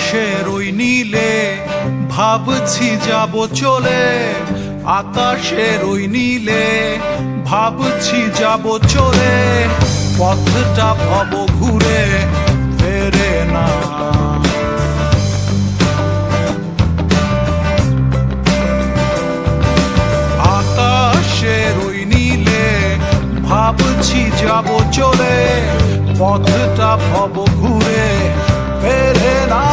আকাশের ওই নীলে ভাবছি যাব চলে, আকাশের ওই নীলে ভাবছি যাব চলে, পথটা ভব ঘুরে ফেরে না। আকাশের ওই নীলে ভাবছি যাব চলে, পথটা ভব ঘুরে ফেরে না।